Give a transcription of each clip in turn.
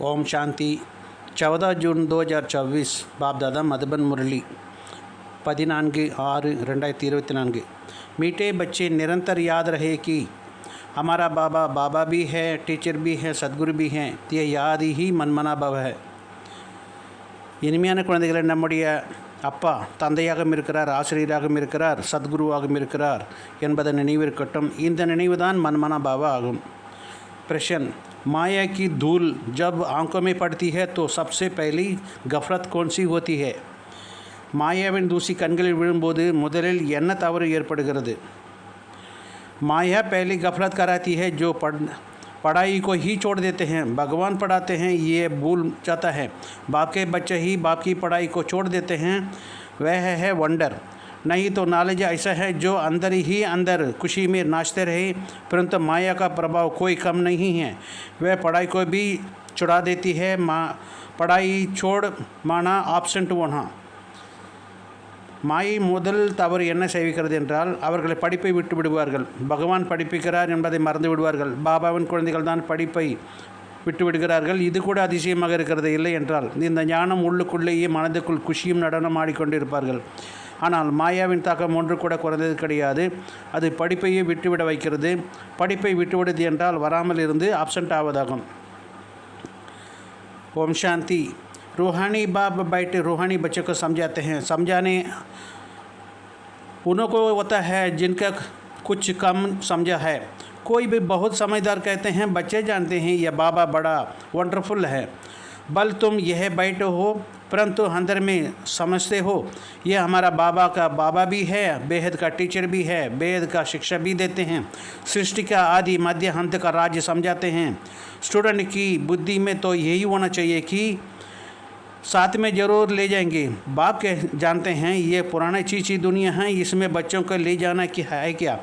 ओम शांति 14 जून 2024 बाप दादा मधुबन मुरली 14/6/2024। मीठे बच्चे निरंतर याद रहे कि हमारा बाबा बाबा भी है, टीचर भी है, सद्गुरु भी हैं। ये याद ही मनमना भव है। இனிமையான குழந்தைகளை, நம்முடைய அப்பா தந்தையாகவும் இருக்கிறார், ஆசிரியராகவும் இருக்கிறார், சத்குருவாகவும் இருக்கிறார் என்பதை நினைவிருக்கட்டும்। இந்த நினைவு தான் मनमना பாவா ஆகும்। प्रश्न, माया की धूल जब आंखों में पड़ती है तो सबसे पहली गफलत कौन सी होती है? மாயாவின் தூசி கண்களில் விழும்போது முதலில் என்ன தவறு ஏற்படுகிறது? माया पहली गफलत कराती है जो पढ़ाई को ही छोड़ देते हैं। भगवान पढ़ाते हैं, ये भूल जाता है। बाप के बच्चे ही बाप की पढ़ाई को छोड़ देते हैं, वह है वंडर। नहीं तो नॉलेज ऐसा है जो अंदर ही अंदर खुशी में नाचते रहे, परंतु माया का प्रभाव कोई कम नहीं है। वह पढ़ाई को भी छुड़ा देती है। पढ़ाई छोड़ माना ஆப்சென்ட் होना। மாயை முதல் தவறு என்ன செய்கிறது என்றால், அவர்களை படிப்பை விட்டு விடுவார்கள்। பகவான் படிப்பிக்கிறார் என்பதை மறந்து விடுவார்கள்। பாபாவின் குழந்தைகள் தான் படிப்பை விட்டு விடுகிறார்கள்। இது கூட அதிசயமாக இருக்கிறது, இல்லை என்றால் இந்த ஞானம் உள்ளுக்குள்ளேயே மனதுக்குள் குஷியும் நடனம் ஆடிக்கொண்டிருப்பார்கள்। ஆனால் மாயாவின் தாக்கம் ஒன்று கூட குறைந்தது கிடையாது। அது படிப்பையே விட்டுவிட வைக்கிறது। படிப்பை விட்டுவிடுது என்றால் வராமல் இருந்து ஆப்சென்ட் ஆவதாகும்। ஓம் சாந்தி। रूहानी बाप बैठे रूहानी बच्चों को समझाते हैं। समझाने उन्हों को होता है जिनका कुछ कम समझा है। कोई भी बहुत समझदार कहते हैं, बच्चे जानते हैं यह बाबा बड़ा वंडरफुल है। बल तुम यह बैठे हो, परंतु अंदर में समझते हो यह हमारा बाबा का बाबा भी है, बेहद का टीचर भी है, बेहद का शिक्षा भी देते हैं। सृष्टि का आदि मध्य अंत का राज्य समझाते हैं। स्टूडेंट की बुद्धि में तो यही होना चाहिए कि साथ में ज़रूर ले जाएंगे। बाप के जानते हैं ये पुरानी चीज़ी दुनिया है, इसमें बच्चों को ले जाना कि है क्या।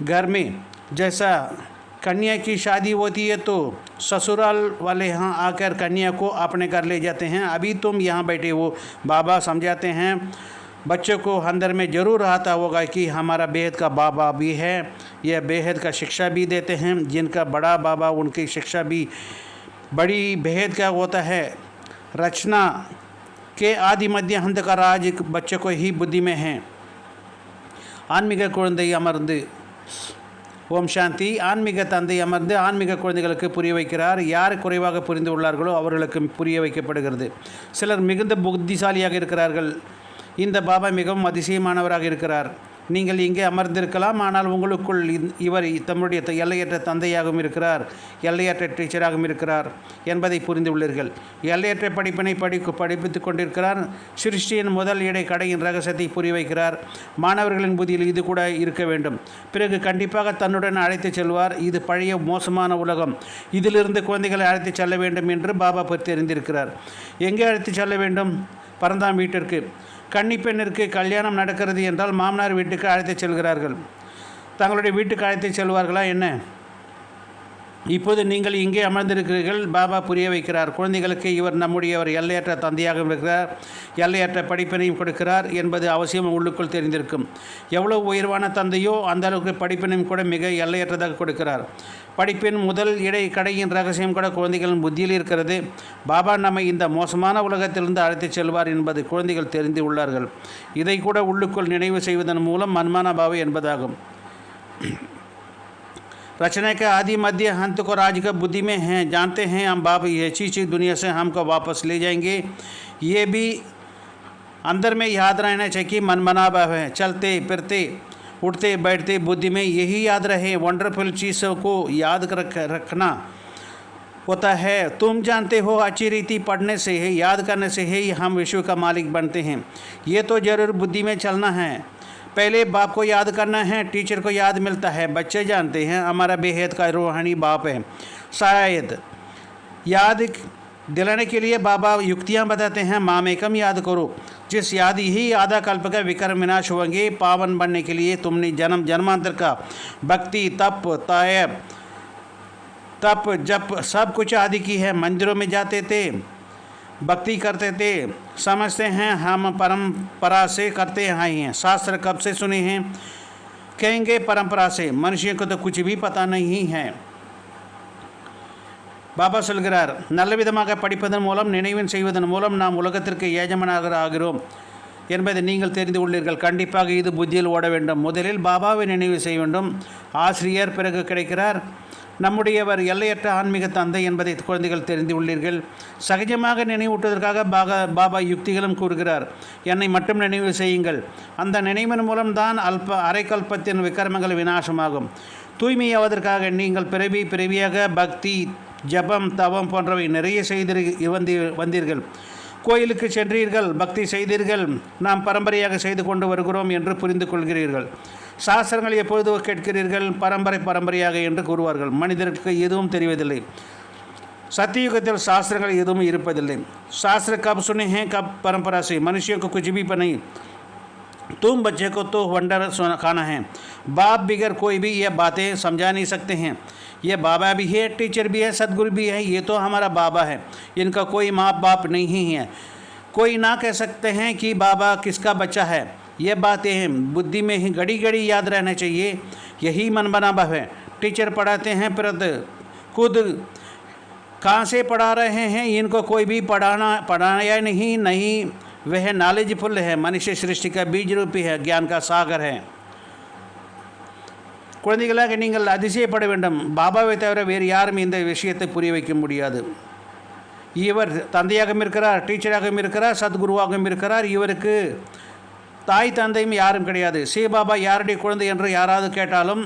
घर में जैसा कन्या की शादी होती है तो ससुराल वाले यहाँ आकर कन्या को अपने घर ले जाते हैं। अभी तुम यहाँ बैठे हो, बाबा समझाते हैं। बच्चों को अंदर में ज़रूर आता होगा कि हमारा बेहद का बाबा भी है, यह बेहद का शिक्षा भी देते हैं। जिनका बड़ा बाबा उनकी शिक्षा भी बड़ी बेहद का होता है। रचना के आदि मध्य अंत का राज बच्चों को ही बुद्धि में है। ஆன்மீக குழந்தை அமர்ந்து ஓம் சாந்தி। ஆன்மீக தந்தை அமர்ந்து ஆன்மீக குழந்தைகளுக்கு புரிய வைக்கிறார்। யார் குறைவாக புரிந்து உள்ளார்களோ அவர்களுக்கு புரிய வைக்கப்படுகிறது। சிலர் மிகுந்த புத்திசாலியாக இருக்கிறார்கள்। இந்த பாபா மிகவும் அதிசயமானவராக இருக்கிறார்। நீங்கள் இங்கே அமர்ந்திருக்கலாம், ஆனால் உங்களுக்குள் இவர் தம்முடைய எல்லையற்ற தந்தையாகவும் இருக்கிறார், எல்லையற்ற டீச்சராகவும் இருக்கிறார் என்பதை புரிந்து உள்ளீர்கள்। எல்லையற்ற படிப்பினை படிப்பித்து கொண்டிருக்கிறார்। சிருஷ்டியின் முதல் இடை கடையின் ரகசியத்தை புரிய வைக்கிறார்। மாணவர்களின் புத்தியில் இது கூட இருக்க வேண்டும்। பிறகு கண்டிப்பாக தன்னுடன் அழைத்து செல்வார்। இது பழைய மோசமான உலகம், இதிலிருந்து குழந்தைகளை அழைத்து செல்ல வேண்டும் என்று பாபா தெரிந்திருக்கிறார்। எங்கே அழைத்து செல்ல வேண்டும்? பரந்தாம் வீட்டிற்கு। கன்னிப்பெண்ணிற்கு கல்யாணம் நடக்கிறது என்றால் மாமனார் வீட்டுக்கு அழைத்து செல்கிறார்கள்। தங்களுடைய வீட்டுக்கு அழைத்து செல்வார்களா என்ன? இப்போது நீங்கள் இங்கே அமர்ந்திருக்கிறீர்கள்। பாபா புரிய வைக்கிறார் குழந்தைகளுக்கு இவர் நம்முடையவர் எல்லையற்ற தந்தையாக இருக்கிறார், எல்லையற்ற படிப்பினையும் கொடுக்கிறார் என்பது அவசியம் உள்ளுக்குள் தெரிந்திருக்கும்। எவ்வளவு உயர்வான தந்தையோ அந்த அளவுக்கு படிப்பினையும் கூட மிக எல்லையற்றதாக கொடுக்கிறார்। படிப்பின் முதல் இடை கடையின் ரகசியம் கூட குழந்தைகளின் புத்தியில் இருக்கிறது। பாபா நம்மை இந்த மோசமான உலகத்திலிருந்து அழைத்து செல்வார் என்பது குழந்தைகள் தெரிந்து உள்ளார்கள்। இதை கூட உள்ளுக்குள் நினைவு செய்வதன் மூலம் मनमना भाव என்பதாகும்। रचना के आदि मध्य अंत को राज का बुद्धि में हैं। जानते हैं हम बाप ये चीज़ दुनिया से हमको वापस ले जाएंगे। ये भी अंदर में याद रहना चाहिए कि मनमना भाव है। चलते फिरते उठते बैठते बुद्धि में यही याद रहे। वंडरफुल चीज़ों को याद रखना होता है। तुम जानते हो अच्छी रीति पढ़ने से है, याद करने से ही हम विश्व का मालिक बनते हैं। ये तो ज़रूर बुद्धि में चलना है। पहले बाप को याद करना है, टीचर को याद मिलता है। बच्चे जानते हैं हमारा बेहद का रूहानी बाप है। शायद याद दिलाने के लिए बाबा युक्तियाँ बताते हैं। मामेकम याद करो, जिस याद ही आधा कल्प का विकर्म विनाश होंगे। पावन बनने के लिए तुमने जन्म जन्मांतर का भक्ति तप जप सब कुछ आदि की है। मंदिरों में जाते थे, भक्ति करते थे, समझते हैं हम परंपरा से करते आए हैं। शास्त्र कब से सुने हैं? कहेंगे परंपरा से। मनुष्य को तो कुछ भी पता नहीं है। பாபா சொல்கிறார், நல்ல விதமாக படிப்பதன் மூலம் நினைவின் செய்வதன் மூலம் நாம் உலகத்திற்கு ஏஜமனாக ஆகிறோம் என்பதை நீங்கள் தெரிந்து கொள்ளீர்கள். கண்டிப்பாக இது புத்தியில் ஓட வேண்டும். முதலில் பாபாவை நினைவு செய்ய வேண்டும். ஆசிரியர் பிறகு கிடைக்கிறார். நம்முடையவர் எல்லையற்ற ஆன்மீக தந்தை என்பதை குழந்தைகள் தெரிந்து உள்ளீர்கள். சகஜமாக நினைவூட்டுவதற்காக பாபா யுக்திகளும் கூறுகிறார். என்னை மட்டும் நினைவு செய்யுங்கள். அந்த நினைவின் மூலம்தான் அரைக்கல்பத்தின் விக்கிரமங்கள் விநாசமாகும். தூய்மையாவதற்காக நீங்கள் பிறவியாக பக்தி, ஜபம், தவம் போன்றவை நிறைய செய்து வந்தீர்கள். கோயிலுக்கு சென்றீர்கள், பக்தி செய்தீர்கள், நாம் பரம்பரையாக செய்து கொண்டு வருகிறோம் என்று புரிந்து கொள்கிறீர்கள். சாஸ்திரங்கள் எப்பொழுது கேட்கிறீர்கள், பரம்பரையாக என்று கூறுவார்கள். மனிதர்களுக்கு எதுவும் தெரிவதில்லை. सत्ययुगத்தில் शास्त्रங்கள் எதுவும் இருப்பதில்லை. शास्त्र कब सुने हैं, कब परंपरा से, मनुष्यों को कुछ भी नहीं. तुम बच्चे को तो वंडर खाना है. बाप बिगर कोई भी ये बातें समझा नहीं सकते हैं. ये बाबा भी है, टीचर भी है, सदगुरु भी है. ये तो हमारा बाबा है. इनका कोई माँ बाप नहीं है. कोई ना कह सकते हैं कि बाबा किसका बच्चा है. ये बातें हैं बुद्धि में ही घड़ी घड़ी याद रहना चाहिए. यही मन बना भाव है. टीचर पढ़ाते हैं पर खुद कहाँ से पढ़ा रहे हैं. इनको कोई भी पढ़ाया नहीं. वह नॉलेजफुल है. मनुष्य सृष्टि का बीज रूपी है, ज्ञान का सागर है. குழந்தைகளாக நீங்கள் அதிசயப்பட வேண்டும். பாபாவை தவிர வேறு யாரும் இந்த விஷயத்தை புரிய வைக்க முடியாது. இவர் தந்தையாகவும் இருக்கிறார், டீச்சராகவும் இருக்கிறார், சத்குருவாகவும் இருக்கிறார். இவருக்கு தாய் தந்தையும் யாரும் கிடையாது. சிவபாபா யாருடைய குழந்தை என்று யாராவது கேட்டாலும்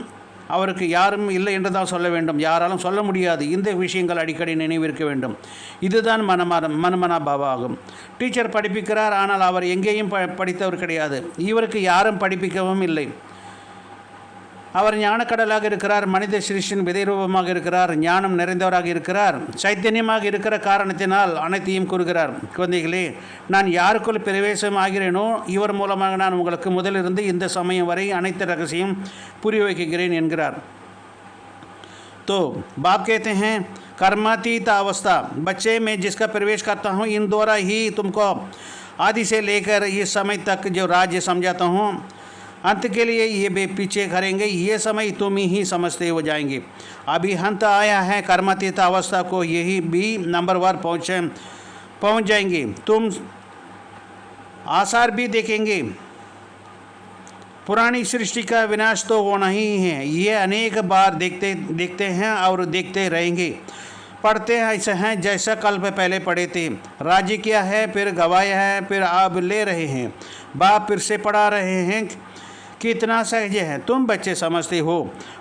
அவருக்கு யாரும் இல்லை என்று தான் சொல்ல வேண்டும். யாராலும் சொல்ல முடியாது. இந்த விஷயங்கள் அடிக்கடி நினைவிருக்க வேண்டும். இதுதான் மனமனா பாபா ஆகும். டீச்சர் படிப்பிக்கிறார், ஆனால் அவர் எங்கேயும் படித்தவர் கிடையாது. இவருக்கு யாரும் படிப்பிக்கவும் இல்லை. அவர் ஞானக்கடலாக இருக்கிறார். மனித சிருஷ்டின் விதை ரூபமாக இருக்கிறார். ஞானம் நிறைந்தவராக இருக்கிறார். சைத்தன்யமாக இருக்கிற காரணத்தினால் அனைத்தையும் கூறுகிறார். குழந்தைகளே, நான் யாருக்குள் பிரவேசம் ஆகிறேனோ இவர் மூலமாக நான் உங்களுக்கு முதலிருந்து இந்த சமயம் வரை அனைத்து ரகசியம் புரிய வைக்கிறேன் என்கிறார். तो बाप कहते हैं कर्मातीत अवस्था, बच्चे में जिसका प्रवेश करता हूँ इन द्वारा ही तुमको आदि से लेकर इस समय तक जो राज्य समझाता हूँ, अंत के लिए ये बे पीछे करेंगे. ये समय तुम ही समझते हो जाएंगे. अभी अंत आया है. कर्मातीत अवस्था को यही भी नंबरवार पहुँच जाएंगे. तुम आसार भी देखेंगे. पुरानी सृष्टि का विनाश तो होना ही है. ये अनेक बार देखते हैं और देखते रहेंगे. पढ़ते ऐसे हैं जैसा कल्प पहले पढ़े थे. राज्य किया है, फिर गवाया है, फिर अब ले रहे हैं. बाप फिर से पढ़ा रहे हैं. कितना सहज है. तुम बच्चे समझते हो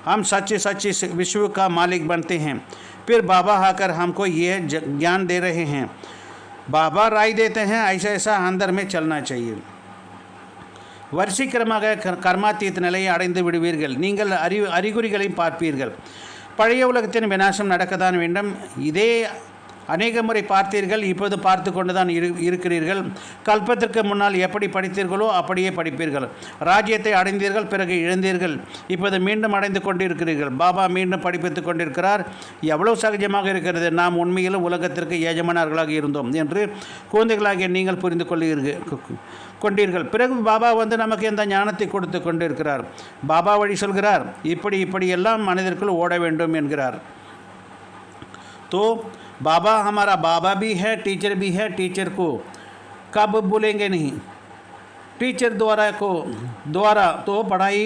हम सच्चे विश्व का मालिक बनते हैं. फिर बाबा आकर हमको ये ज्ञान दे रहे हैं. बाबा राय देते हैं ऐसा अंदर में चलना चाहिए. வரிசைக்கிரமாக கர்மாத்தீத் நிலையை அடைந்து விடுவீர்கள். நீங்கள் அறிகுறிகளை பார்ப்பீர்கள். பழைய உலகத்தின் விநாசம் நடக்கத்தான் வேண்டும். இதே அநேக முறை பார்த்தீர்கள். இப்போது பார்த்து கொண்டு தான் இருக்கிறீர்கள். கல்பத்திற்கு முன்னால் எப்படி படித்தீர்களோ அப்படியே படிப்பீர்கள். ராஜ்யத்தை அடைந்தீர்கள், பிறகு இழந்தீர்கள். இப்போது மீண்டும் அடைந்து கொண்டிருக்கிறீர்கள். பாபா மீண்டும் படிப்பித்து கொண்டிருக்கிறார். எவ்வளவு சகஜமாக இருக்கிறது. நாம் உண்மையிலும் உலகத்திற்கு எஜமானர்களாக இருந்தோம் என்று குழந்தைகளாகிய நீங்கள் புரிந்து கொண்டீர்கள். பிறகு பாபா வந்து நமக்கு இந்த ஞானத்தை கொடுத்து கொண்டிருக்கிறார். பாபா வழி சொல்கிறார். இப்படி எல்லாம் மனிதர்கள் ஓட வேண்டும் என்கிறார். तो बाबा हमारा बाबा भी है, टीचर भी है. टीचर को कब भूलेंगे नहीं. टीचर द्वारा तो पढ़ना ही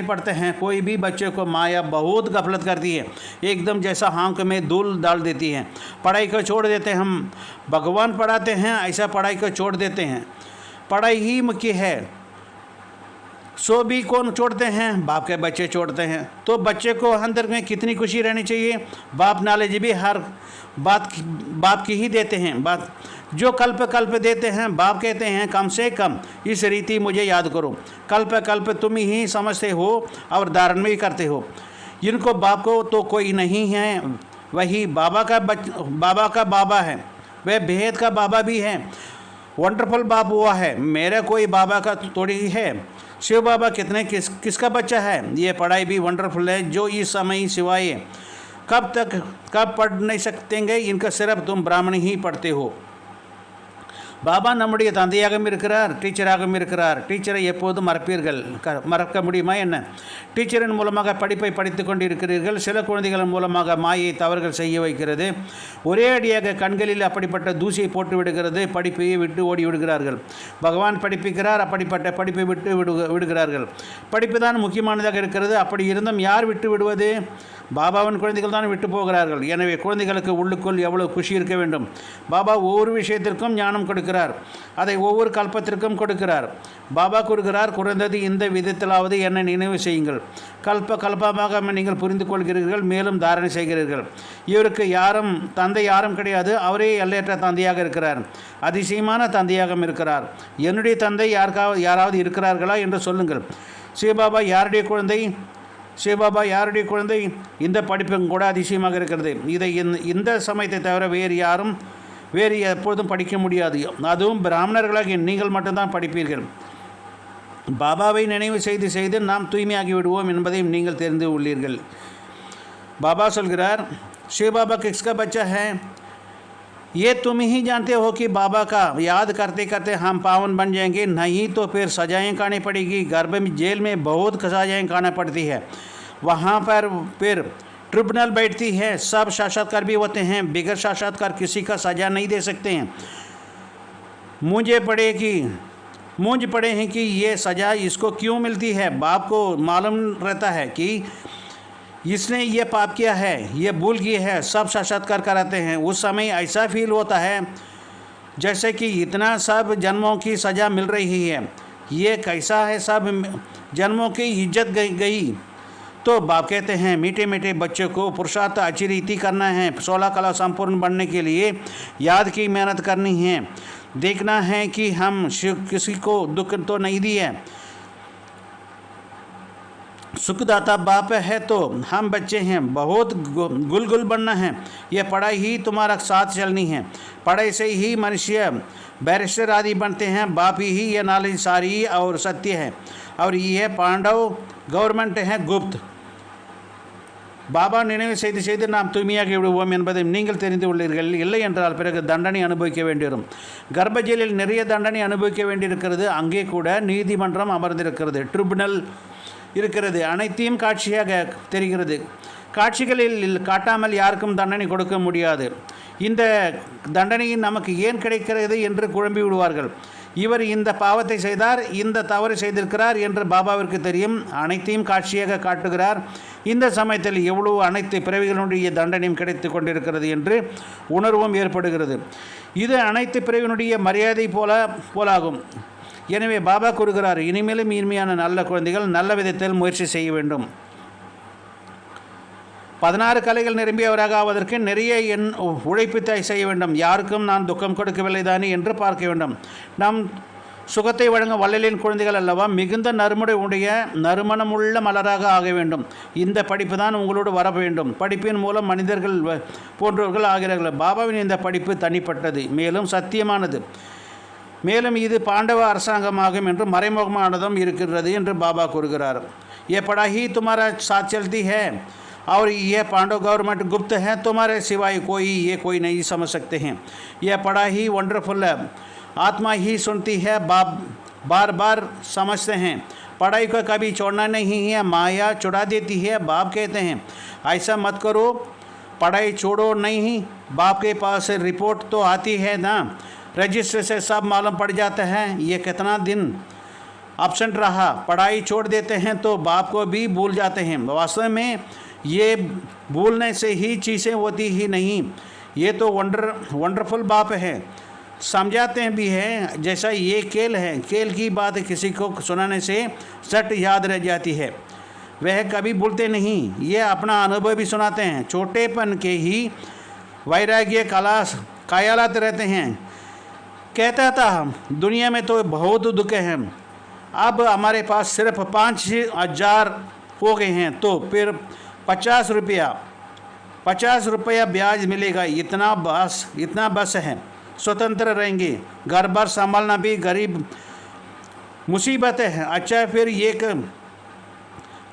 पढ़ते हैं. कोई भी बच्चे को माया बहुत गफलत करती है. एकदम जैसा आँख में धूल डाल देती है. पढ़ाई को छोड़ देते हैं. हम भगवान पढ़ाते हैं, ऐसा पढ़ाई को छोड़ देते हैं. पढ़ाई ही मुख्य है. सो भी कौन छोड़ते हैं. बाप के बच्चे छोड़ते हैं. तो बच्चे को अंदर में कितनी खुशी रहनी चाहिए. बाप नॉलेज भी हर बाप की ही देते हैं. बात जो कल्प देते हैं. बाप कहते हैं कम से कम इस रीति मुझे याद करो. कल्प तुम ही समझते हो और धारण भी करते हो. इनको बाप को तो कोई नहीं है. वही बाबा का बाबा है. वह बेहद का बाबा भी है. वंडरफुल बाप हुआ है. मेरा कोई बाबा का थोड़ी है. शिव बाबा किसका बच्चा है. ये पढ़ाई भी वंडरफुल है. जो इस समय सिवाय कब पढ़ नहीं सकतेंगे. इनका सिर्फ तुम ब्राह्मण ही पढ़ते हो. பாபா நம்முடைய தந்தையாகவும் இருக்கிறார், டீச்சராகவும் இருக்கிறார். டீச்சரை எப்போதும் மறப்பீர்கள், மறக்க முடியுமா என்ன? டீச்சரின் மூலமாக படிப்பை படித்து கொண்டிருக்கிறீர்கள். சில குழந்தைகளின் மூலமாக மாயை தவறுகள் செய்ய வைக்கிறது. ஒரே அடியாக கண்களில் அப்படிப்பட்ட தூசியை போட்டு விடுகிறது. படிப்பையை விட்டு ஓடி விடுகிறார்கள். பகவான் படிப்பிக்கிறார், அப்படிப்பட்ட படிப்பை விட்டு விடுகிறார்கள். படிப்பு தான் முக்கியமானதாக இருக்கிறது. அப்படி இருந்தும் யார் விட்டு விடுவது? பாபாவின் குழந்தைகள் தான் விட்டு போகிறார்கள். எனவே குழந்தைகளுக்கு உள்ளுக்குள் எவ்வளவு குஷி இருக்க வேண்டும். பாபா ஒவ்வொரு விஷயத்திற்கும் ஞானம் கொடுக்கிறார், அதை ஒவ்வொரு கல்பத்திற்கும் கொடுக்கிறார். பாபா கூறுகிறார், குறைந்தது இந்த விதத்திலாவது என்னை நினைவு செய்யுங்கள். கல்பமாக நீங்கள் புரிந்து கொள்கிறீர்கள், மேலும் தாரணை செய்கிறீர்கள். இவருக்கு தந்தை யாரும் கிடையாது. அவரே எல்லையற்ற தந்தையாக இருக்கிறார், அதிசயமான தந்தையாக இருக்கிறார். என்னுடைய தந்தை யாராவது இருக்கிறார்களா என்று சொல்லுங்கள். சிவபாபா யாருடைய குழந்தை? சிவபாபா யாருடைய குழந்தை? இந்த படிப்பும் கூட அதிசயமாக இருக்கிறது. இதை இந்த சமயத்தை தவிர வேறு எப்பொழுதும் படிக்க முடியாது. அதுவும் பிராமணர்களாக நீங்கள் மட்டும்தான் படிப்பீர்கள். பாபாவை நினைவு செய்து செய்து நாம் தூய்மையாகி விடுவோம் என்பதையும் நீங்கள் தெரிந்து உள்ளீர்கள். பாபா சொல்கிறார், शिवबाबा किसका बच्चा है? ये तुम ही जानते हो कि बाबा का याद करते करते हम पावन बन जाएंगे, नहीं तो फिर सजाएं खानी पड़ेगी। गर्भ में जेल में बहुत सजाएं खाना पड़ती है, वहाँ पर फिर ट्रिब्यूनल बैठती है, सब साक्षात्कार भी होते हैं, बिगैर साक्षात्कार किसी का सजा नहीं दे सकते हैं। मूंझ पड़े हैं कि ये सज़ा इसको क्यों मिलती है। बाप को मालूम रहता है कि इसने ये पाप किया है, ये भूल की है, सब साक्षात्कार कराते हैं। उस समय ऐसा फील होता है जैसे कि इतना सब जन्मों की सज़ा मिल रही है, ये कैसा है, सब जन्मों की इज्जत गई। तो बाप कहते हैं, मीठे मीठे बच्चों को पुरुषार्थ अच्छी रीति करना है, 16 कला संपूर्ण बनने के लिए याद की मेहनत करनी है, देखना है कि हम किसी को दुख तो नहीं दिए। सुखदाता बाप है तो हम बच्चे हैं, बहुत गुल बनना है। यह पढ़ाई ही तुम्हारा साथ चलनी है, पढ़ाई से ही मनुष्य बैरिस्टर आदि बनते हैं। बाप ही ये नॉलेज सारी और सत्य है, और यह पांडव गवर्नमेंट है गुप्त। பாபா நினைவு செய்து செய்து நாம் தூய்மையாகி விடுவோம் என்பதை நீங்கள் தெரிந்து உள்ளீர்கள். இல்லை என்றால் பிறகு தண்டனை அனுபவிக்க வேண்டியிருக்கும். கர்ப்ப ஜெயிலில் நிறைய தண்டனை அனுபவிக்க வேண்டியிருக்கிறது. அங்கே கூட நீதிமன்றம் அமர்ந்திருக்கிறது, ட்ரிபுனல் இருக்கிறது. அனைத்தையும் காட்சியாக தெரிகிறது. காட்சிகளில் காட்டாமல் யாருக்கும் தண்டனை கொடுக்க முடியாது. இந்த தண்டனை நமக்கு ஏன் கிடைக்கிறது என்று குழம்பி விடுவார்கள். இவர் இந்த பாவத்தை செய்தார், இந்த தவறு செய்திருக்கிறார் என்று பாபாவிற்கு தெரியும். அனைத்தையும் காட்சியாக காட்டுகிறார். இந்த சமயத்தில் எவ்வளவு அனைத்து பிறவிகளுடைய தண்டனையும் கிடைத்து கொண்டிருக்கிறது என்று உணர்வும் ஏற்படுகிறது. இது அனைத்து பிறவினுடைய மரியாதை போலாகும். எனவே பாபா கூறுகிறார், இனிமேலும் இனிமையான நல்ல குழந்தைகள் நல்ல விதத்தில் முயற்சி செய்ய வேண்டும். 16 கலைகள் நிரம்பியவராக ஆவதற்கு நிறைய உழைப்பு செய்ய வேண்டும். யாருக்கும் நான் துக்கம் கொடுக்கவில்லை தானே என்று பார்க்க வேண்டும். நாம் சுகத்தை வழங்க வள்ளலின் குழந்தைகள் அல்லவா, மிகுந்த நறுமணமுள்ள மலராக ஆக வேண்டும். இந்த படிப்பு தான் உங்களோடு வர வேண்டும். படிப்பின் மூலம் மனிதர்கள் போன்றவர்கள் ஆகிறார்கள். பாபாவின் இந்த படிப்பு தனிப்பட்டது, மேலும் சத்தியமானது, மேலும் இது பாண்டவ அரசாங்கமாகும் என்று மறைமுகமானதும் இருக்கிறது என்று பாபா கூறுகிறார். ये पढ़ाई तुम्हारा साथ चलती है और यह पांडव गवर्नमेंट गुप्त है, तुम्हारे सिवाय कोई नहीं समझ सकते हैं। यह पढ़ाई वंडरफुल है, आत्मा ही सुनती है, बार बार समझते हैं। पढ़ाई को कभी छोड़ना नहीं है, माया छुड़ा देती है। बाप कहते हैं ऐसा मत करो, पढ़ाई छोड़ो नहीं। बाप के पास रिपोर्ट तो आती है ना, रजिस्टर से सब मालूम पड़ जाता है ये कितना दिन एब्सेंट रहा। पढ़ाई छोड़ देते हैं तो बाप को भी भूल जाते हैं। वास्तव में ये भूलने से ही चीज़ें होती ही नहीं। ये तो वंडरफुल बाप है, समझाते हैं भी हैं। जैसा ये खेल है, खेल की बात किसी को सुनाने से झट याद रह जाती है, वह कभी भूलते नहीं। ये अपना अनुभव भी सुनाते हैं। छोटेपन के ही वैराग्य ख्यालात रहते हैं। कहता था दुनिया में तो बहुत दुख है, अब हमारे पास सिर्फ 5,000 हो गए हैं, तो फिर 50 रुपया ब्याज मिलेगा, इतना बस है, स्वतंत्र रहेंगे। घर बार संभालना भी गरीब मुसीबत है। अच्छा फिर एक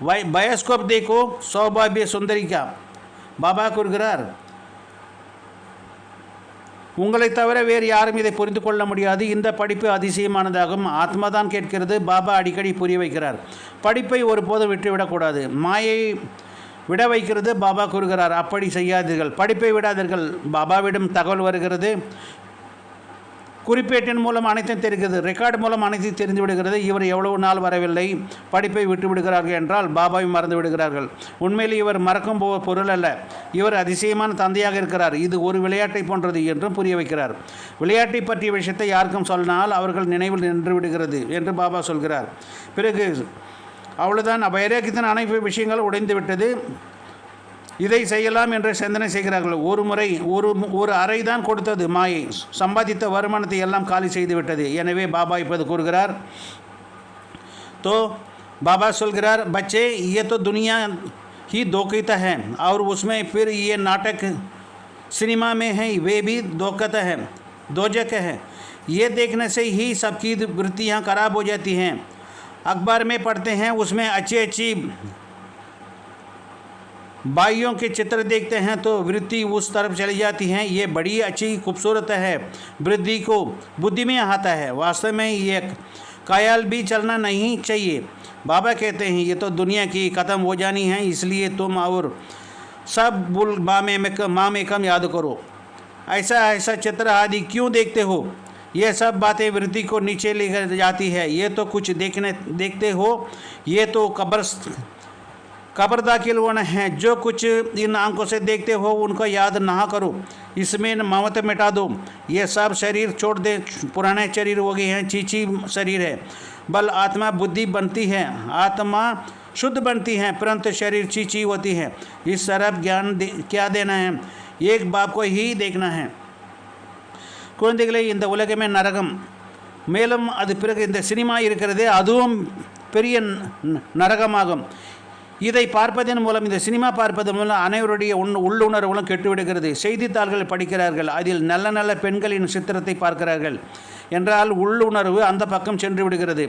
बायोस्कोप देखो, सौभाग्य सुंदरी का। बाबा कुरगरार உங்களை தவிர வேறு யாரும் இதை புரிந்து கொள்ள முடியாது. இந்த படிப்பு அதிசயமானதாகும். ஆத்மா தான் கேட்கிறது. பாபா அடிக்கடி புரிய வைக்கிறார். படிப்பை ஒருபோதும் விட்டுவிடக்கூடாது. மாயை விட வைக்கிறது. பாபா கூறுகிறார், அப்படி செய்யாதீர்கள், படிப்பை விடாதீர்கள். பாபாவிடம் தகவல் வருகிறது, குறிப்பேட்டின் மூலம் அனைத்தும் தெரிகிறது, ரெக்கார்டு மூலம் அனைத்தும் தெரிந்து விடுகிறது. இவர் எவ்வளவு நாள் வரவில்லை, படிப்பை விட்டு விடுகிறார்கள் என்றால் பாபாவை மறந்து விடுகிறார்கள். உண்மையில் இவர் மறக்கும் பொருள் அல்ல. இவர் அதிசயமான தந்தையாக இருக்கிறார். இது ஒரு விளையாட்டை போன்றது என்றும் புரிய வைக்கிறார். விளையாட்டை பற்றிய விஷயத்தை யாருக்கும் சொன்னால் அவர்கள் நினைவில் நின்று விடுகிறது என்று பாபா சொல்கிறார். பிறகு அவ்வளவுதான், வைராக்கியத்தின் அனைத்து விஷயங்கள் உடைந்து விட்டது. இதை செய்யலாம் என்று சிந்தனை செய்கிறார்கள். ஒரு முறை ஒரு அறை தான் கொடுத்தது மாயை. சம்பாதித்த வருமானத்தை எல்லாம் காலி செய்து விட்டது. எனவே பாபா இப்போது கூறுகிறார், बाबा சொல்கிறார், बच्चे ये तो दुनिया ही धोखा है और उसमें फिर ये नाटक सिनेमा में है, वे भी धोखा है, दोजक है. ये देखने से ही सबकी वृत्तियाँ खराब हो जाती हैं. अखबार में पढ़ते हैं, उसमें अच्छी बाइयों के चित्र देखते हैं तो वृत्ति उस तरफ चली जाती हैं. ये बड़ी अच्छी खूबसूरत है. वृद्धि को बुद्धि में आता है. वास्तव में ये ख्याल भी चलना नहीं चाहिए. बाबा कहते हैं, ये तो दुनिया की ख़त्म हो जानी है, इसलिए तुम और सब बुल माँ में कम याद करो. ऐसा चित्र आदि क्यों देखते हो? ये सब बातें वृद्धि को नीचे ले जाती है. ये तो कुछ देखते हो, ये तो कब्र दाखिल होना है. जो कुछ इन आंखों से देखते हो उनको याद ना करो. इसमें ममत मिटा दो. ये सब शरीर छोड़ दे. पुराने शरीर हो गए हैं, चीची शरीर है. बल आत्मा बुद्धि बनती है, आत्मा शुद्ध बनती है, परंतु शरीर चीची होती है. इस तरफ ज्ञान क्या देना है? एक बाप को ही देखना है. குழந்தைகளே, இந்த உலகமே நரகம். மேலும் அது பிறகு இந்த சினிமா இருக்கிறதே, அதுவும் பெரிய நரகமாகும். இதை பார்ப்பதன் மூலம், இந்த சினிமா பார்ப்பதன் மூலம் அனைவருடைய உள்ளுணர்வுகளும் கெட்டுவிடுகிறது. செய்தித்தாள்கள் படிக்கிறார்கள், அதில் நல்ல நல்ல பெண்களின் சித்திரத்தை பார்க்கிறார்கள் என்றால் உள்ளுணர்வு அந்த பக்கம் சென்று விடுகிறது.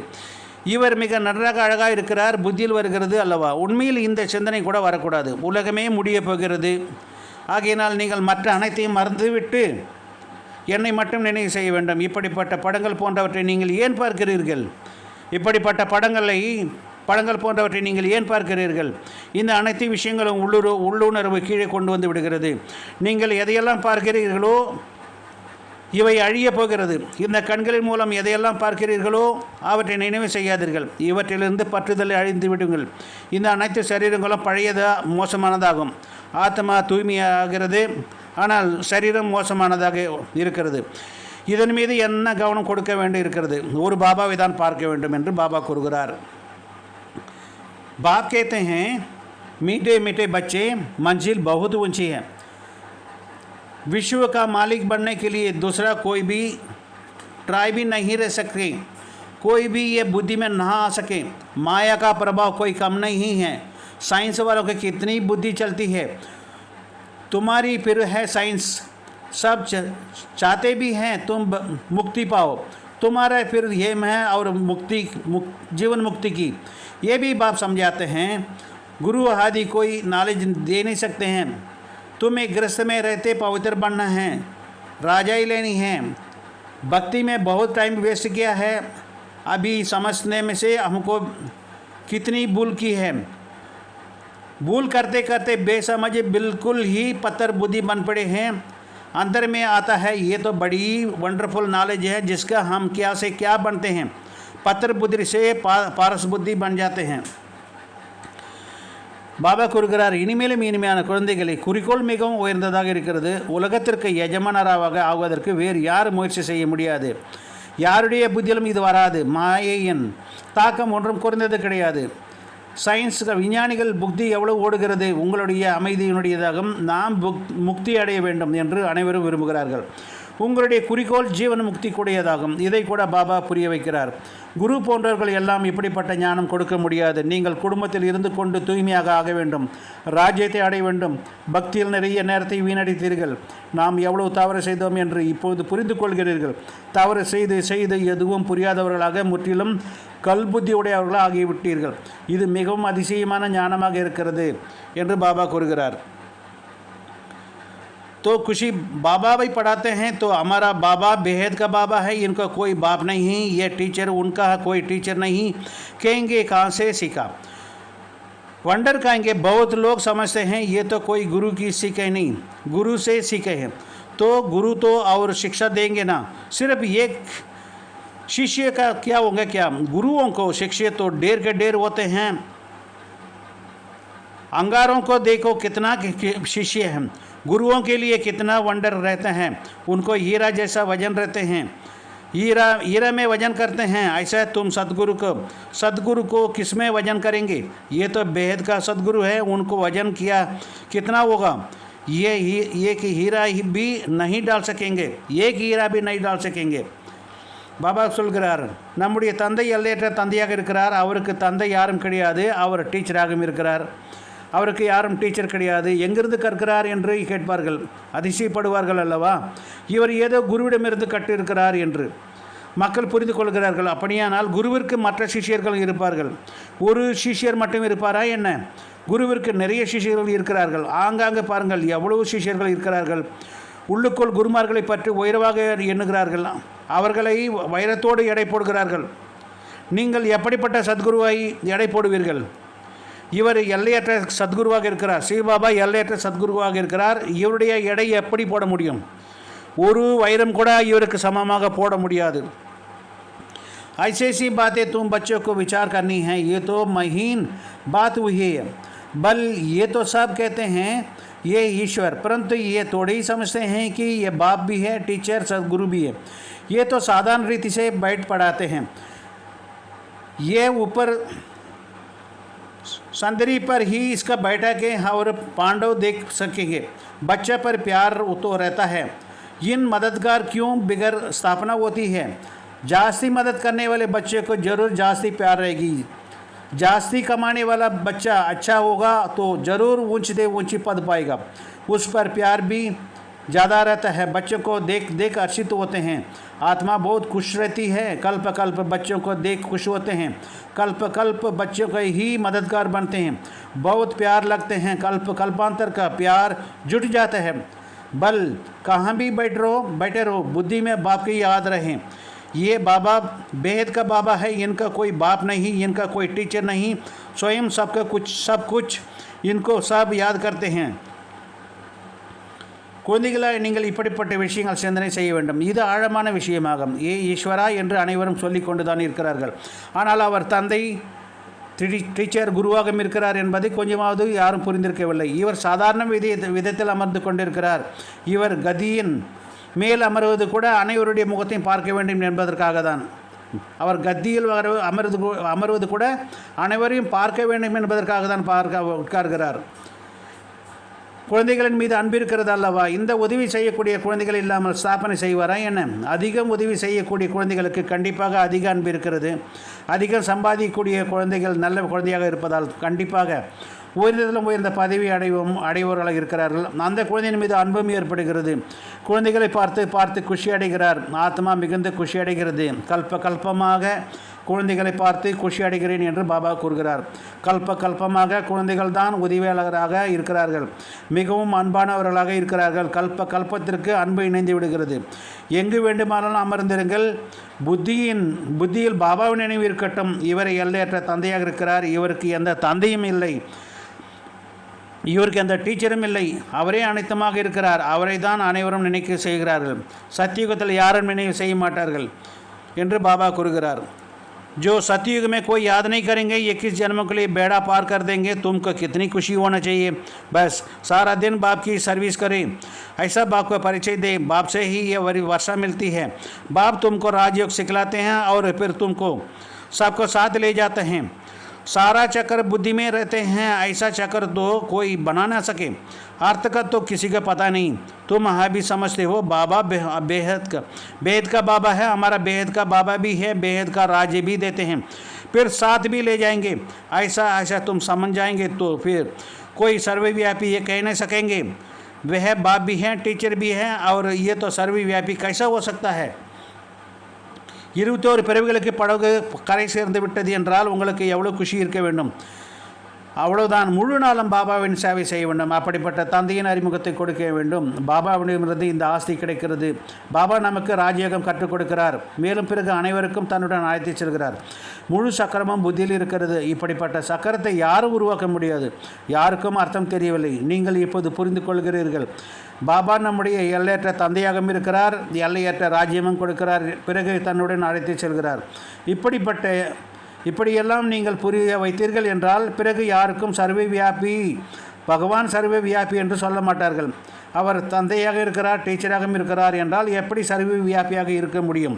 இவர் மிக நன்றாக அழகாக இருக்கிறார், புத்தியில் வருகிறது அல்லவா? உண்மையில் இந்த சிந்தனை கூட வரக்கூடாது. உலகமே முடிய போகிறது. ஆகையினால் நீங்கள் மற்ற அனைத்தையும் மறந்துவிட்டு என்னை மட்டும் நினைவு செய்ய வேண்டும். இப்படிப்பட்ட படங்கள் போன்றவற்றை நீங்கள் ஏன் பார்க்கிறீர்கள்? இப்படிப்பட்ட படங்கள் போன்றவற்றை நீங்கள் ஏன் பார்க்கிறீர்கள்? இந்த அனைத்து விஷயங்களும் உள்ளுணர்வு கீழே கொண்டு வந்து விடுகிறது. நீங்கள் எதையெல்லாம் பார்க்கிறீர்களோ இவை அழிய போகிறது. இந்த கண்களின் மூலம் எதையெல்லாம் பார்க்கிறீர்களோ அவற்றை நினைவு செய்யாதீர்கள். இவற்றிலிருந்து பற்றுதலை அழிந்து விடுங்கள். இந்த அனைத்து சரீரங்களும் பழையதாக மோசமானதாகும். ஆத்மா தூய்மையாகிறது, ஆனால் சரீரம் மோசமானதாக இருக்கிறது. இதன் மீது என்ன கவனம் கொடுக்க வேண்டி இருக்கிறது? ஒரு பாபாவை தான் பார்க்க வேண்டும் என்று பாபா கூறுகிறார். बाप कहते हैं, मीठे मीठे बच्चे, मंजिल बहुत ऊंची है. विश्व का मालिक बनने के लिए दूसरा कोई भी ट्राई भी नहीं रह सकते. कोई भी ये बुद्धि में ना आ सके. माया का प्रभाव कोई कम नहीं है. साइंस वालों की कितनी बुद्धि चलती है. तुम्हारी फिर है साइंस, सब चाहते भी हैं तुम मुक्ति पाओ. तुम्हारा फिर ये है और जीवन मुक्ति की. ये भी बाप समझाते हैं, गुरु आदि कोई नॉलेज दे नहीं सकते हैं. तुम्हें गृहस्थ में रहते पवित्र बनना है, राजाई लेनी है. भक्ति में बहुत टाइम वेस्ट किया है. अभी समझने में से हमको कितनी भूल की है. भूल करते करते बेसमझ बिल्कुल ही पत्थर बुद्धि बन पड़े हैं. अंदर में आता है, ये तो बड़ी वंडरफुल नॉलेज है जिसका हम क्या से क्या बनते हैं. पत्थर बुद्धि से पारस बुद्धि बन जाते हैं. பாபா கூறுகிறார், இனிமேலும் இனிமையான குழந்தைகளை, குறிக்கோள் மிகவும் உயர்ந்ததாக இருக்கிறது. உலகத்திற்கு எஜமானராக ஆகுவதற்கு வேறு யார் முயற்சி செய்ய முடியாது. யாருடைய புத்தியிலும் இது வராது. மாயையின் தாக்கம் ஒன்றும் குறைந்தது கிடையாது. சயின்ஸ் விஞ்ஞானிகள் புத்தி எவ்வளவு ஓடுகிறது, உங்களுடைய அமைதியினுடையதாகவும் நாம் முக்தி அடைய வேண்டும் என்று அனைவரும் விரும்புகிறார்கள். உங்களுடைய குறிக்கோள் ஜீவன் முக்தி கூடியதாகும். இதை கூட பாபா புரிய வைக்கிறார். குரு போன்றவர்கள் எல்லாம் இப்படிப்பட்ட ஞானம் கொடுக்க முடியாது. நீங்கள் குடும்பத்தில் இருந்து கொண்டு தூய்மையாக ஆக வேண்டும், ராஜ்யத்தை அடைய வேண்டும். பக்தியில் நிறைய நேரத்தை வீணடித்தீர்கள். நாம் எவ்வளவு தவறு செய்தோம் என்று இப்போது புரிந்து கொள்கிறீர்கள். தவறு செய்து எதுவும் புரியாதவர்களாக முற்றிலும் கல்புத்தி உடையவர்களாக ஆகிவிட்டீர்கள். இது மிகவும் அதிசயமான ஞானமாக இருக்கிறது என்று பாபா கூறுகிறார். तो खुशी बाबा भी पढ़ाते हैं, तो हमारा बाबा बेहद का बाबा है, इनका कोई बाप नहीं, ये टीचर उनका है, कोई टीचर नहीं। कहेंगे कहाँ से सीखा, वंडर कहेंगे। बहुत लोग समझते हैं ये तो कोई गुरु की सीखे नहीं, गुरु से सीखे हैं। तो गुरु तो और शिक्षा देंगे ना, सिर्फ एक शिष्य का क्या होगा, क्या गुरुओं को शिष्य तो ढेर के ढेर होते हैं। अंगारों को देखो कितना शिष्य हैं, गुरुओं के लिए कितना वंडर रहते हैं, उनको हीरा जैसा वजन रहते हैं, हीरा में वजन करते हैं। ऐसा तुम सदगुरु को किस में वजन करेंगे, ये तो बेहद का सदगुरु है, उनको वजन किया कितना होगा, ये एक हीरा भी नहीं डाल सकेंगे, एक हीरा भी नहीं डाल सकेंगे। பாபா சொல்கிறார், நம்முடைய தந்தை எல்லையற்ற தந்தையாக இருக்கிறார், அவருக்கு தந்தை யாரும் கிடையாது, அவர் டீச்சராகவும் இருக்கிறார், அவருக்கு யாரும் டீச்சர் கிடையாது, எங்கிருந்து கற்கிறார் என்று கேட்பார்கள், அதிசயப்படுவார்கள் அல்லவா, இவர் ஏதோ குருவிடமிருந்து கற்றிருக்கிறார் என்று மக்கள் புரிந்து கொள்கிறார்கள். அப்படியானால் குருவிற்கு மற்ற சிஷியர்கள் இருப்பார்கள், ஒரு சிஷியர் மட்டும் இருப்பாரா என்ன? குருவிற்கு நிறைய சிஷியர்கள் இருக்கிறார்கள். ஆங்காங்கே பாருங்கள் எவ்வளவு சிஷியர்கள் இருக்கிறார்கள். உள்ளுக்குள் குருமார்களை பற்றி உயர்வாக எண்ணுகிறார்கள், அவர்களை வைரத்தோடு எடை போடுகிறார்கள். நீங்கள் எப்படிப்பட்ட சத்குருவை எடை போடுவீர்கள்? இவர் எல்லையற்ற சத்குருவாக இருக்கிறார், சிவபாபா எல்லையற்ற சத்குருவாக இருக்கிறார், இவருடைய எடை எப்படி போட முடியும்? ஒரு வைரம் கூட இவருக்கு சமமாக போட முடியாது. ऐसी ऐसी बातें तुम बच्चों को विचार करनी है, ये तो महीन बात हुई है। बल ये तो सब कहते हैं ये ईश्वर, परंतु ये थोड़े ही समझते हैं कि ये बाप भी है, टीचर सदगुरु भी है। ये तो साधारण रीति से बैठ पढ़ाते हैं, ये ऊपर संदरी पर ही इसका बैठा के और पांडव देख सकेंगे। बच्चे पर प्यार तो रहता है, इन मददगार क्यों बिगड़ स्थापना होती है? जास्ती मदद करने वाले बच्चे को जरूर जास्ती प्यार रहेगी, जास्ती कमाने वाला बच्चा अच्छा होगा तो ज़रूर ऊंची पद पाएगा, उस पर प्यार भी ज़्यादा रहता है। बच्चों को देख देख हर्षित होते हैं, आत्मा बहुत खुश रहती है। कल्प कल्प बच्चों को देख खुश होते हैं, कल्प कल्प बच्चों को ही मददगार बनते हैं, बहुत प्यार लगते हैं, कल्प कल्पांतर का प्यार जुट जाता है। बल कहाँ भी बैठे रहो, बुद्धि में बाप की याद रहें। ये बाबा बेहद का बाबा है, इनका कोई बाप नहीं, इनका कोई टीचर नहीं, स्वयं सब कुछ इनको सब याद करते हैं। குழந்தைகளாய் நீங்கள் இப்படிப்பட்ட விஷயங்கள் சிந்தனை செய்ய வேண்டும், இது ஆழமான விஷயமாகும். ஈஸ்வரா என்று அனைவரும் சொல்லிக் கொண்டு தான் இருக்கிறார்கள், ஆனால் அவர் தந்தை டீச்சர் குருவாக இருக்கிறார் என்பதை கொஞ்சமாவது யாரும் புரிந்திருக்கவில்லை. இவர் சாதாரண விதத்தில் அமர்ந்து கொண்டிருக்கிறார், இவர் கதியின் மேல் அமர்வது கூட அனைவருடைய முகத்தையும் பார்க்க வேண்டும் என்பதற்காக தான். அவர் கத்தியில் அமர்வது கூட அனைவரையும் பார்க்க வேண்டும் என்பதற்காக தான் உட்கார்கிறார். குழந்தைகளின் மீது அன்பு இருக்கிறது அல்லவா? இந்த உதவி செய்யக்கூடிய குழந்தைகள் இல்லாமல் ஸ்தாபனை செய்வாரா என்ன? அதிகம் உதவி செய்யக்கூடிய குழந்தைகளுக்கு கண்டிப்பாக அதிக அன்பு இருக்கிறது. அதிகம் சம்பாதிக்கக்கூடிய குழந்தைகள் நல்ல குழந்தையாக இருப்பதால் கண்டிப்பாக உயர்ந்ததிலும் உயர்ந்த பதவி அடைவோர்களாக இருக்கிறார்கள். அந்த குழந்தையின் மீது அன்பும் ஏற்படுகிறது. குழந்தைகளை பார்த்து குஷி அடைகிறார், ஆத்மா மிகுந்த குஷி அடைகிறது. கல்பமாக குழந்தைகளை பார்த்து குஷி அடைகிறேன் என்று பாபா கூறுகிறார். கல்பமாக குழந்தைகள் தான் உதவியாளராக இருக்கிறார்கள், மிகவும் அன்பானவர்களாக இருக்கிறார்கள். கல்பத்திற்கு அன்பு இணைந்து விடுகிறது. எங்கு வேண்டுமானாலும் அமர்ந்திருங்கள், புத்தியில் பாபாவின் நினைவு இருக்கட்டும். இவரை எல்லையற்ற தந்தையாக இருக்கிறார், இவருக்கு எந்த தந்தையும் இல்லை, இவருக்கு எந்த டீச்சரும் இல்லை, அவரே அனைத்துமாக இருக்கிறார். அவரை தான் அனைவரும் நினைக்க செய்கிறார்கள். சத்தியுகத்தில் யாரும் நினைவு செய்ய மாட்டார்கள் என்று பாபா கூறுகிறார். जो सतयुग में कोई याद नहीं करेंगे, 21 जन्मों के लिए बेड़ा पार कर देंगे। तुमको कितनी खुशी होना चाहिए, बस सारा दिन बाप की सर्विस करें, ऐसा बाप को परिचय दे। बाप से ही ये वर्षा मिलती है, बाप तुमको राजयोग सिखलाते हैं और फिर तुमको सबको साथ ले जाते हैं। सारा चक्र बुद्धि में रहते हैं, ऐसा चक्र तो कोई बना ना सके। अर्थ का तो किसी का पता नहीं, तुम हाँ भी समझते हो। बाबा बेहद का बाबा है, हमारा बेहद का बाबा भी है, बेहद का राज्य भी देते हैं, फिर साथ भी ले जाएंगे। ऐसा तुम समझ जाएंगे तो फिर कोई सर्वव्यापी ये कह नहीं सकेंगे वह बाप भी हैं, टीचर भी हैं, और ये तो सर्वव्यापी कैसा हो सकता है? 21 பிறவிகளுக்கு படகு கரை சேர்ந்து விட்டது என்றால் உங்களுக்கு எவ்வளோ குஷி இருக்க வேண்டும். அவ்வளவுதான், முழு நாளும் பாபாவின் சேவை செய்ய வேண்டும். அப்படிப்பட்ட தந்தையின் அறிமுகத்தை கொடுக்க வேண்டும். பாபாவிடமிருந்து இந்த ஆஸ்தி கிடைக்கிறது. பாபா நமக்கு ராஜயோகம் கற்றுக் கொடுக்கிறார். மேலும் பிறகு அனைவருக்கும் தன்னுடன் அழைத்து செல்கிறார். முழு சக்கரமும் புத்தியில் இருக்கிறது. இப்படிப்பட்ட சக்கரத்தை யாரும் உருவாக்க முடியாது. யாருக்கும் அர்த்தம் தெரியவில்லை. நீங்கள் இப்போது புரிந்து கொள்கிறீர்கள். பாபா நம்முடைய எல்லையற்ற தந்தையாகவும் இருக்கிறார், எல்லையற்ற ராஜ்யமும் கொடுக்கிறார், பிறகு தன்னுடன் அழைத்து செல்கிறார். இப்படியெல்லாம் நீங்கள் புரிய வைத்தீர்கள் என்றால் பிறகு யாருக்கும் சர்வ வியாபி, பகவான் சர்வ வியாபி என்று சொல்ல மாட்டார்கள். அவர் தந்தையாக இருக்கிறார், டீச்சராகவும் இருக்கிறார் என்றால் எப்படி சர்வ வியாபியாக இருக்க முடியும்?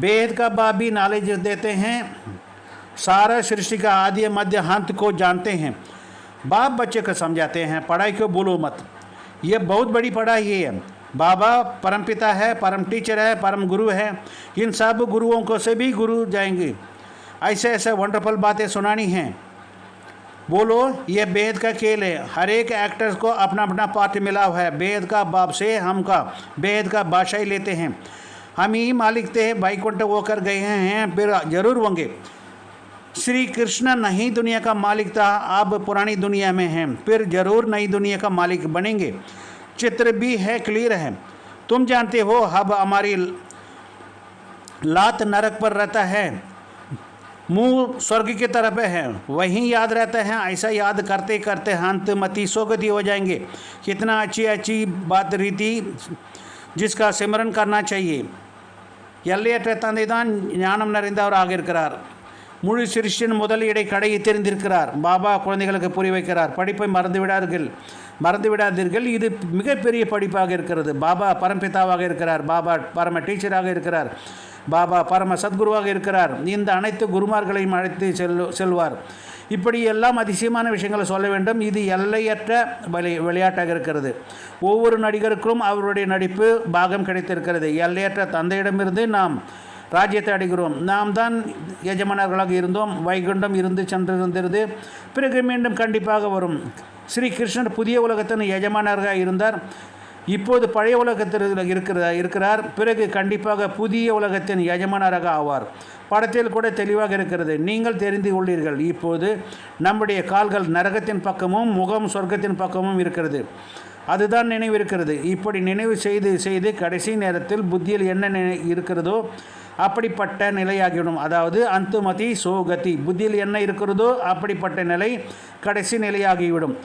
वेद का बाप भी नॉलेज देते हैं, सारा सृष्टि का आदि मध्य अंत को जानते हैं. बाप बच्चे को समझाते हैं पढ़ाई को भूलो मत. ये बहुत बड़ी पढ़ाई है. बाबा परमपिता है, परम टीचर है, परम गुरु है. इन सब गुरुओं को से भी गुरु जाएंगे. ऐसे ऐसे वंडरफुल बातें सुनानी हैं. बोलो ये बेद का खेल है. हर एक एक्टर्स को अपना अपना पार्ट मिला हुआ है. बेद का बाप से हम का बेद का बादशाही लेते हैं. हम ही मालिक थे, बैकुंठ होकर गए हैं, फिर जरूर होंगे. श्री कृष्ण नहीं दुनिया का मालिक था, अब पुरानी दुनिया में हैं, फिर जरूर नई दुनिया का मालिक बनेंगे. चित्र भी है, क्लियर है. तुम जानते हो अब हमारी लात नरक पर रहता है, मुंह स्वर्ग की तरफ है, वहीं याद रहता है. ऐसा याद करते करते अंत मति सोगति हो जाएंगे. कितना अच्छी बात रीति जिसका सिमरन करना चाहिए. எல்லையற்ற தந்தை தான் ஞானம் நிறைந்தவராக இருக்கிறார். முழு சிருஷ்டியின் முதல் இடை கடையை தெரிந்திருக்கிறார். பாபா குழந்தைகளுக்கு புரிய வைக்கிறார். படிப்பை மறந்துவிடாதீர்கள். இது மிகப்பெரிய படிப்பாக இருக்கிறது. பாபா பரம்பிதாவாக இருக்கிறார். பாபா பரம டீச்சராக இருக்கிறார். பாபா பரம சத்குருவாக இருக்கிறார். இந்த அனைத்து குருமார்களையும் அழைத்து செல்வார். இப்படி எல்லாம் அதிசயமான விஷயங்களை சொல்ல வேண்டும். இது எல்லையற்ற விளையாட்டாக இருக்கிறது. ஒவ்வொரு நடிகருக்கும் அவருடைய நடிப்பு பாகம் கிடைத்திருக்கிறது. எல்லையற்ற தந்தையிடமிருந்து நாம் ராஜ்யத்தை அடைகிறோம். நாம் தான் எஜமானர்களாக இருந்தோம். வைகுண்டம் இருந்து சென்றிருந்தது, பிறகு மீண்டும் கண்டிப்பாக வரும். ஸ்ரீ கிருஷ்ணர் புதிய உலகத்தின் எஜமானராக இருந்தார். இப்போது பழைய உலகத்தில் இருக்கிறார். பிறகு கண்டிப்பாக புதிய உலகத்தின் எஜமானராக ஆவார். படத்தில் கூட தெளிவாக இருக்கிறது. நீங்கள் தெரிந்து கொள்ளீர்கள். இப்போது நம்முடைய கால்கள் நரகத்தின் பக்கமும் முகம் சொர்க்கத்தின் பக்கமும் இருக்கிறது. அதுதான் நினைவு இருக்கிறது. இப்படி நினைவு செய்து கடைசி நேரத்தில் புத்தியில் என்ன இருக்கிறதோ அப்படிப்பட்ட நிலையாகிவிடும். அதாவது அந்துமதி சோகதி. புத்தியில் என்ன இருக்கிறதோ அப்படிப்பட்ட நிலை கடைசி நிலையாகிவிடும்.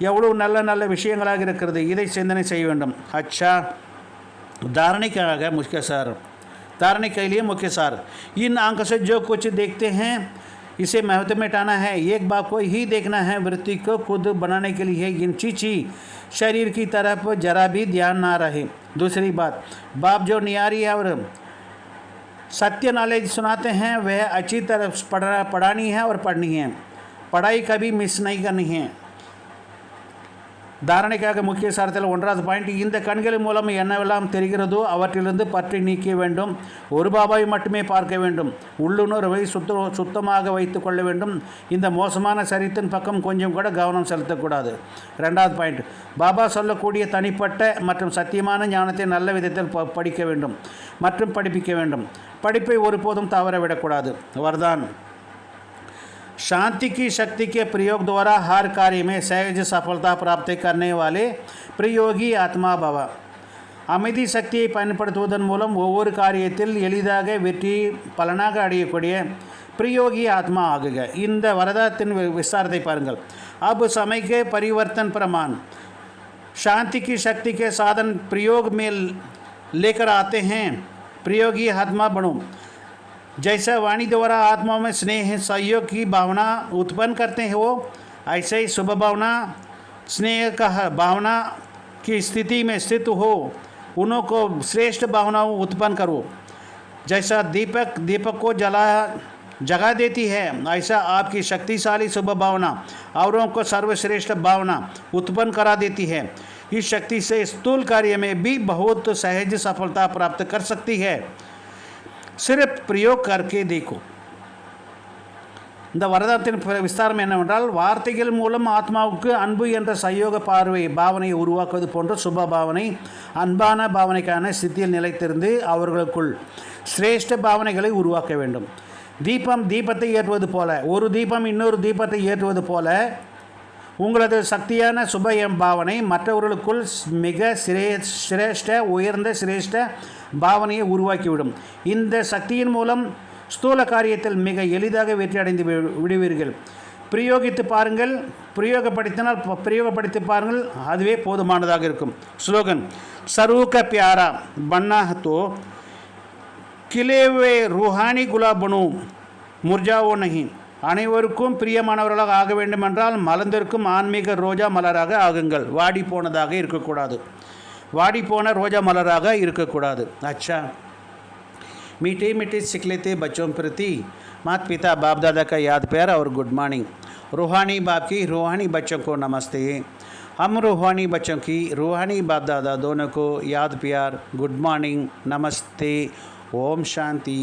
எவ்வளோ நல்ல நல்ல விஷயங்களாக இருக்கிறது. இதை சிந்தனை செய்ய வேண்டும். अच्छा, धारणे के लिए मुख्य सार. इन आंख से जो कुछ देखते हैं इसे महत्व में टाना है. एक बाप को ही देखना है. वृत्ति को खुद बनाने के लिए इन चीची शरीर की तरफ जरा भी ध्यान ना रहे. दूसरी बात, बाप जो न्यारी और सत्य नॉलेज सुनाते हैं वह अच्छी तरह पढ़ानी है और पढ़नी है. पढ़ाई कभी मिस नहीं करनी है. தாரணைக்காக முக்கிய சாரத்தில் 1வது பாயிண்ட், இந்த கண்களின் மூலம் என்னவெல்லாம் தெரிகிறதோ அவற்றிலிருந்து பற்றி நீக்க வேண்டும். ஒரு பாபாவை மட்டுமே பார்க்க வேண்டும். உள்ளுணர்வை சுத்தமாக வைத்து கொள்ள வேண்டும். இந்த மோசமான சரீரத்தின் பக்கம் கொஞ்சம் கூட கவனம் செலுத்தக்கூடாது. 2வது பாயிண்ட், பாபா சொல்லக்கூடிய தனிப்பட்ட மற்றும் சத்தியமான ஞானத்தை நல்ல விதத்தில் படிக்க வேண்டும் மற்றும் படிப்பிக்க வேண்டும். படிப்பை ஒருபோதும் தவற விடக்கூடாது. वरदान, शांति की शक्ति के प्रयोग द्वारा हर कार्य में सहज सफलता प्राप्त करने वाले प्रयोगी आत्मा भव. அமைதி சக்தியை பயன்படுத்துவதன் மூலம் ஒவ்வொரு காரியத்தில் எளிதாக வெற்றி பலனாக அடையக்கூடிய பிரயோகி ஆத்மா ஆகுக. இந்த வரதானத்தின் விஸ்தாரத்தை பாருங்கள். अब समय के परिवर्तन प्रमाण शांति की शक्ति के साधन प्रयोग में लेकर आते हैं. प्रयोगी आत्मा बनो. जैसा वाणी द्वारा आत्मा में स्नेह सहयोग की भावना उत्पन्न करते हैं वो ऐसे ही शुभ भावना स्नेह का भावना की स्थिति में स्थित हो उन्हों को श्रेष्ठ भावनाओं उत्पन्न करो. जैसा दीपक को जगा देती है ऐसा आपकी शक्तिशाली शुभ भावना औरों को सर्वश्रेष्ठ भावना उत्पन्न करा देती है. इस शक्ति से स्थूल कार्य में भी बहुत सहज सफलता प्राप्त कर सकती है. सिर्फ प्रयोग करके देखो. இந்த வரதானத்தின் விஸ்தாரம் என்னவென்றால், வார்த்தைகள் மூலம் ஆத்மாவுக்கு அன்பு என்ற சயோக பாவனையை உருவாக்குவது போன்ற சுப பாவனை அன்பான பாவனைக்கான ஸ்திதியில் நிலைத்திருந்து அவர்களுக்குள் சிரேஷ்ட பாவனைகளை உருவாக்க வேண்டும். தீபம் தீபத்தை ஏற்றுவது போல, ஒரு தீபம் இன்னொரு தீபத்தை ஏற்றுவது போல உங்களது சக்தியான சுப பாவனை மற்றவர்களுக்குள் மிக சிரேஷ்ட உயர்ந்த சிரேஷ்ட பாவனையை உருவாக்கிவிடும். இந்த சக்தியின் மூலம் ஸ்தூல காரியத்தில் மிக எளிதாக வெற்றி அடைந்து விடுவீர்கள். பிரயோகித்து பாருங்கள், பிரயோகப்படுத்தி பாருங்கள், அதுவே போதுமானதாக இருக்கும். ஸ்லோகன் சரூக பியாரா பன்னா தோ கிலேவே ரூஹானி குலாபனு முர்ஜாவோ நஹி. அனைவருக்கும் பிரியமானவர்களாக ஆக வேண்டுமென்றால் மலர்ந்திருக்கும் ஆன்மீக ரோஜா மலராக ஆகுங்கள். வாடி போனதாக இருக்கக்கூடாது, வாடி போன ரோஜா மலராக இருக்கக்கூடாது. अच्छा, मीठे मीठे सीख लेते बच्चों प्रति माता पिता बाप दादा का याद प्यार और गुड मॉर्निंग. रूहानी बाप की रूहानी बच्चों को नमस्ते. हम रूहानी बच्चों की रूहानी बाप दादा दोनों को याद प्यार, गुड मॉर्निंग, नमस्ते. ओम शांति.